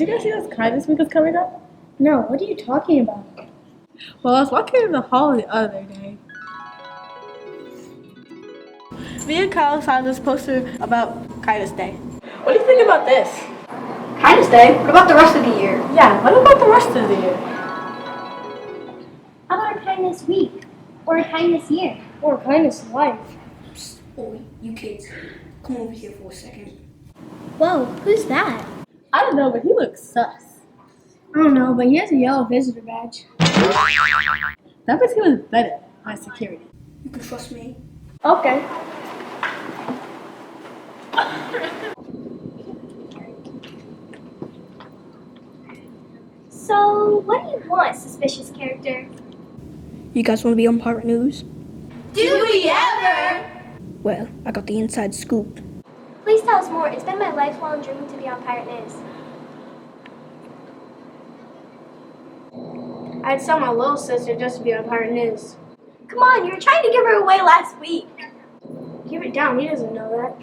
you guys see this Kindness Week is coming up? No, what are you talking about? Well, I was walking in the hall the other day. Me and Kyle saw this poster about Kindness Day. What do you think about this? Kindness Day? What about the rest of the year? Yeah, what about the rest of the year? How about a kindness week? Or a kindness year? Or kindness life? Psst, boy, you kids, come over here for a second. Whoa, who's that? I don't know, but he looks sus. I don't know, but he has a yellow visitor badge. That means he was vetted by security. You can trust me. Okay. So, what do you want, suspicious character? You guys want to be on Pirate News? Do we ever? Well, I got the inside scoop. Please tell us more. It's been my lifelong dream to be on Pirate News. I'd sell my little sister just to be on Pirate News. Come on, you were trying to give her away last week. Keep it down, he doesn't know that.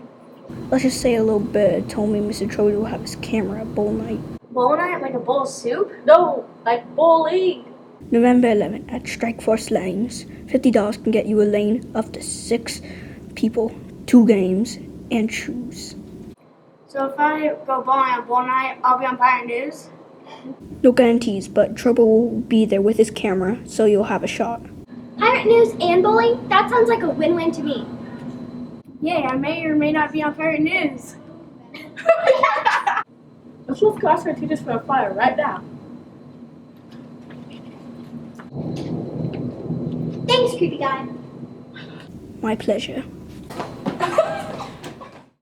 Let's just say a little bird told me Mr. Trojan will have his camera at bowl night. Bowl night like a bowl of soup? No, like bowling. November 11th at Strikeforce Lanes. $50 can get you a lane up to 6 people, 2 games, and shoes. So if I go bowling on bowl night, I'll be on Pirate News? No guarantees, but Trouble will be there with his camera, so you'll have a shot. Pirate News and bowling? That sounds like a win-win to me. Yay, I may or may not be on Pirate News. Let's go ask our teachers for a flyer right now. Thanks, creepy guy. My pleasure.